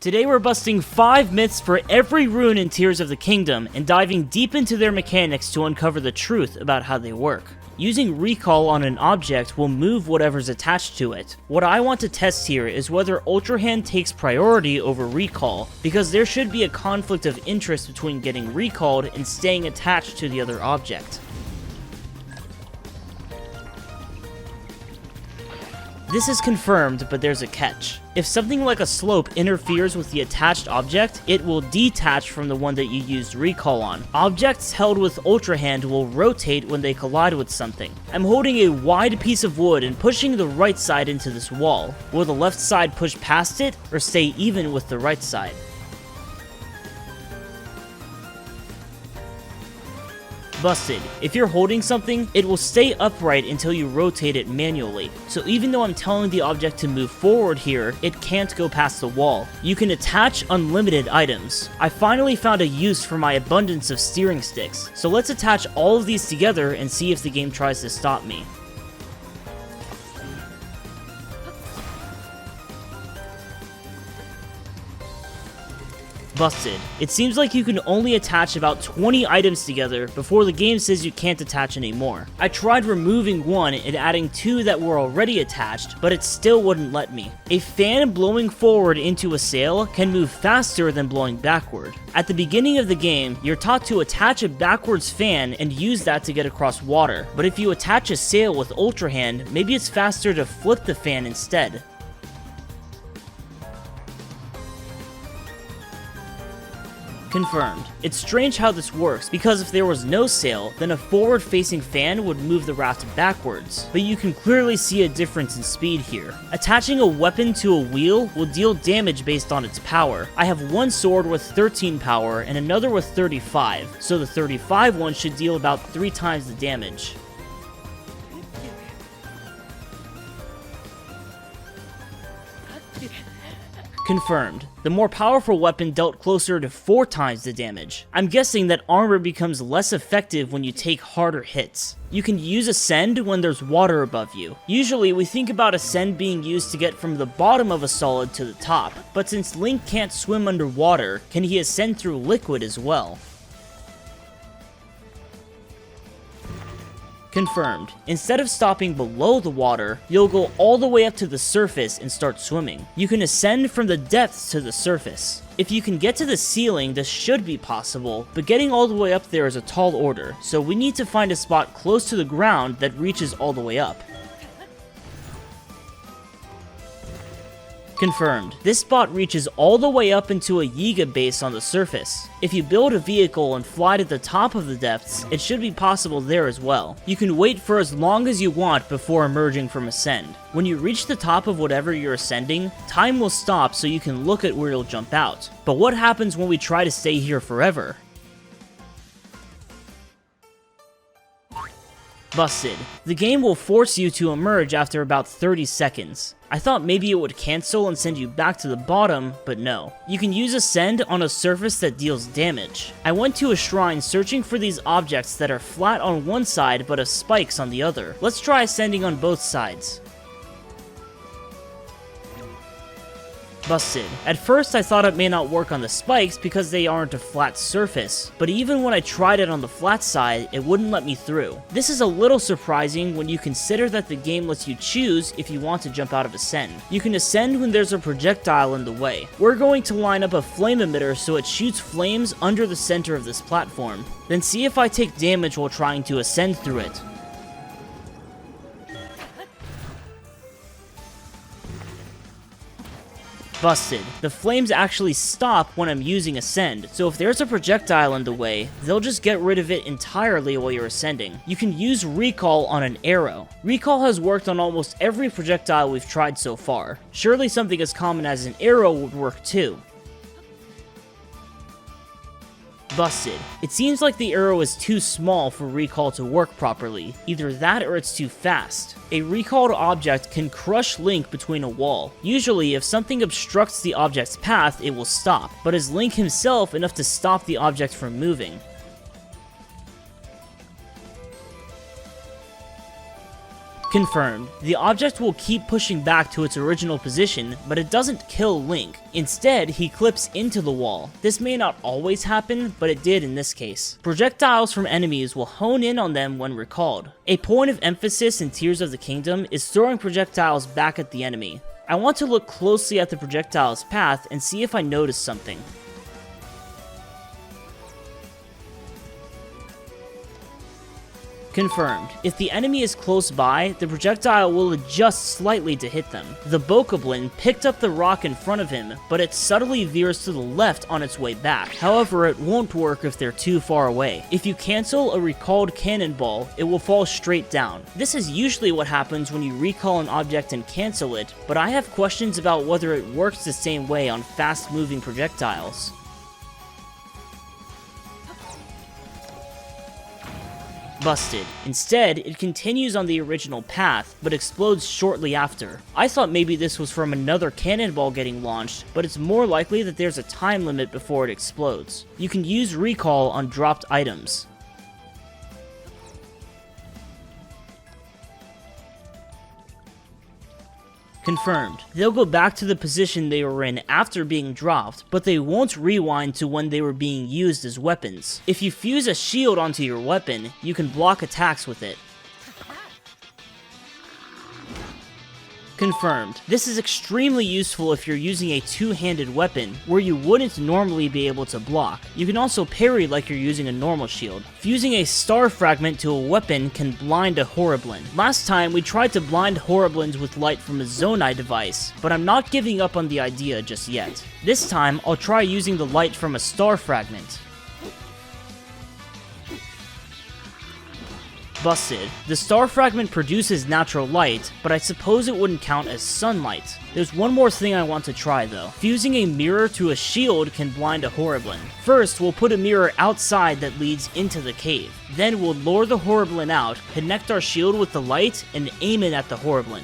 Today we're busting 5 myths for every rune in Tears of the Kingdom and diving deep into their mechanics to uncover the truth about how they work. Using recall on an object will move whatever's attached to it. What I want to test here is whether ultrahand takes priority over recall, because there should be a conflict of interest between getting recalled and staying attached to the other object. This is confirmed, but there's a catch. If something like a slope interferes with the attached object, it will detach from the one that you used recall on. Objects held with ultrahand will rotate when they collide with something. I'm holding a wide piece of wood and pushing the right side into this wall. Will the left side push past it, or stay even with the right side? Busted. If you're holding something, it will stay upright until you rotate it manually. So even though I'm telling the object to move forward here, it can't go past the wall. You can attach unlimited items. I finally found a use for my abundance of steering sticks. So let's attach all of these together and see if the game tries to stop me. Busted. It seems like you can only attach about 20 items together before the game says you can't attach anymore. I tried removing one and adding 2 that were already attached, but it still wouldn't let me. A fan blowing forward into a sail can move faster than blowing backward. At the beginning of the game, you're taught to attach a backwards fan and use that to get across water, but if you attach a sail with ultrahand, maybe it's faster to flip the fan instead. Confirmed. It's strange how this works, because if there was no sail, then a forward-facing fan would move the raft backwards, but you can clearly see a difference in speed here. Attaching a weapon to a wheel will deal damage based on its power. I have one sword with 13 power and another with 35, so the 35 one should deal about 3 times the damage. Confirmed. The more powerful weapon dealt closer to 4 times the damage. I'm guessing that armor becomes less effective when you take harder hits. You can use Ascend when there's water above you. Usually we think about Ascend being used to get from the bottom of a solid to the top, but since Link can't swim underwater, can he ascend through liquid as well? Confirmed. Instead of stopping below the water, you'll go all the way up to the surface and start swimming. You can ascend from the depths to the surface. If you can get to the ceiling, this should be possible, but getting all the way up there is a tall order, so we need to find a spot close to the ground that reaches all the way up. Confirmed. This spot reaches all the way up into a Yiga base on the surface. If you build a vehicle and fly to the top of the depths, it should be possible there as well. You can wait for as long as you want before emerging from Ascend. When you reach the top of whatever you're ascending, time will stop so you can look at where you'll jump out. But what happens when we try to stay here forever? Busted. The game will force you to emerge after about 30 seconds. I thought maybe it would cancel and send you back to the bottom, but no. You can use Ascend on a surface that deals damage. I went to a shrine searching for these objects that are flat on one side but have spikes on the other. Let's try ascending on both sides. Busted. At first I thought it may not work on the spikes because they aren't a flat surface, but even when I tried it on the flat side, it wouldn't let me through. This is a little surprising when you consider that the game lets you choose if you want to jump out of Ascend. You can ascend when there's a projectile in the way. We're going to line up a flame emitter so it shoots flames under the center of this platform. Then see if I take damage while trying to ascend through it. Busted. The flames actually stop when I'm using Ascend, so if there's a projectile in the way, they'll just get rid of it entirely while you're ascending. You can use Recall on an arrow. Recall has worked on almost every projectile we've tried so far. Surely something as common as an arrow would work too. Busted. It seems like the arrow is too small for recall to work properly. Either that or it's too fast. A recalled object can crush Link between a wall. Usually, if something obstructs the object's path, it will stop, but is Link himself enough to stop the object from moving? Confirmed. The object will keep pushing back to its original position, but it doesn't kill Link. Instead, he clips into the wall. This may not always happen, but it did in this case. Projectiles from enemies will hone in on them when recalled. A point of emphasis in Tears of the Kingdom is throwing projectiles back at the enemy. I want to look closely at the projectile's path and see if I notice something. Confirmed. If the enemy is close by, the projectile will adjust slightly to hit them. The Bokoblin picked up the rock in front of him, but it subtly veers to the left on its way back. However, it won't work if they're too far away. If you cancel a recalled cannonball, it will fall straight down. This is usually what happens when you recall an object and cancel it, but I have questions about whether it works the same way on fast-moving projectiles. Busted. Instead, it continues on the original path, but explodes shortly after. I thought maybe this was from another cannonball getting launched, but it's more likely that there's a time limit before it explodes. You can use recall on dropped items. Confirmed. They'll go back to the position they were in after being dropped, but they won't rewind to when they were being used as weapons. If you fuse a shield onto your weapon, you can block attacks with it. Confirmed. This is extremely useful if you're using a two-handed weapon, where you wouldn't normally be able to block. You can also parry like you're using a normal shield. Fusing a star fragment to a weapon can blind a Horriblin. Last time, we tried to blind Horriblins with light from a Zonai device, but I'm not giving up on the idea just yet. This time, I'll try using the light from a star fragment. Busted. The star fragment produces natural light, but I suppose it wouldn't count as sunlight. There's one more thing I want to try though. Fusing a mirror to a shield can blind a Horriblin. First, we'll put a mirror outside that leads into the cave. Then we'll lure the Horriblin out, connect our shield with the light, and aim it at the Horriblin.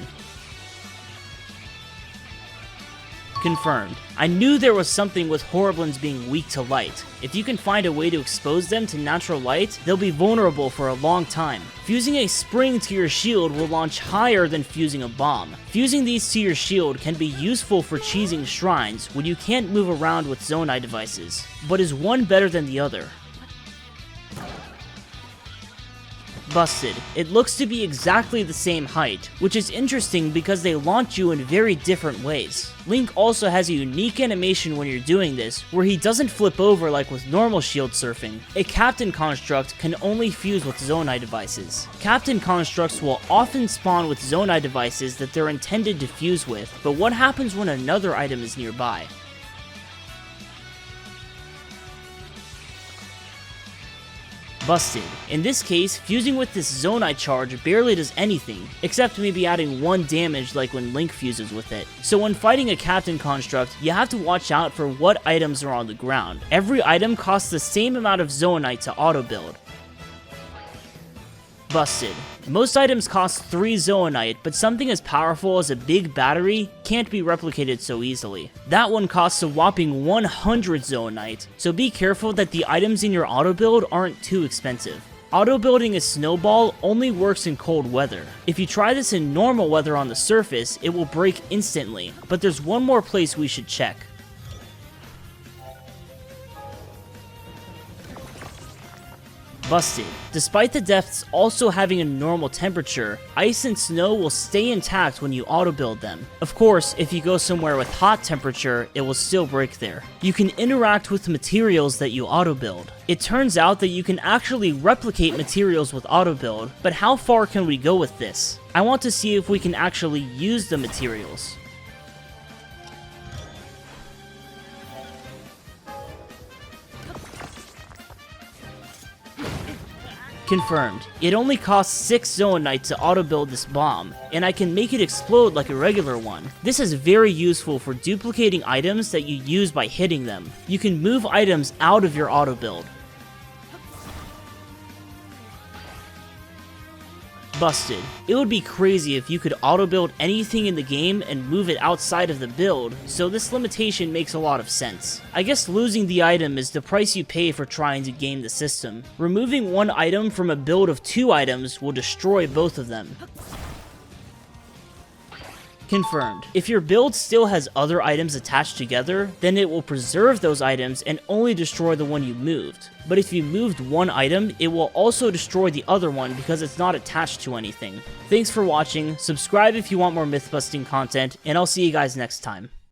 Confirmed. I knew there was something with Horriblins being weak to light. If you can find a way to expose them to natural light, they'll be vulnerable for a long time. Fusing a spring to your shield will launch higher than fusing a bomb. Fusing these to your shield can be useful for cheesing shrines when you can't move around with Zonai devices. But is one better than the other? Busted. It looks to be exactly the same height, which is interesting because they launch you in very different ways. Link also has a unique animation when you're doing this, where he doesn't flip over like with normal shield surfing. A Captain Construct can only fuse with Zonai devices. Captain Constructs will often spawn with Zonai devices that they're intended to fuse with, but what happens when another item is nearby? Busted. In this case, fusing with this Zonai charge barely does anything, except maybe adding 1 damage like when Link fuses with it. So when fighting a Captain Construct, you have to watch out for what items are on the ground. Every item costs the same amount of Zonai to auto-build. Busted. Most items cost 3 Zoanite, but something as powerful as a big battery can't be replicated so easily. That one costs a whopping 100 Zoanite, so be careful that the items in your auto build aren't too expensive. Auto building a snowball only works in cold weather. If you try this in normal weather on the surface, it will break instantly, but there's one more place we should check. Busted. Despite the depths also having a normal temperature, ice and snow will stay intact when you auto-build them. Of course, if you go somewhere with hot temperature, it will still break there. You can interact with materials that you auto-build. It turns out that you can actually replicate materials with auto-build, but how far can we go with this? I want to see if we can actually use the materials. Confirmed. It only costs 6 Zoanite to auto-build this bomb, and I can make it explode like a regular one. This is very useful for duplicating items that you use by hitting them. You can move items out of your auto-build. Busted. It would be crazy if you could auto-build anything in the game and move it outside of the build, so this limitation makes a lot of sense. I guess losing the item is the price you pay for trying to game the system. Removing one item from a build of 2 items will destroy both of them. Confirmed. If your build still has other items attached together, then it will preserve those items and only destroy the one you moved. But if you moved one item, it will also destroy the other one because it's not attached to anything. Thanks for watching, subscribe if you want more myth busting content, and I'll see you guys next time.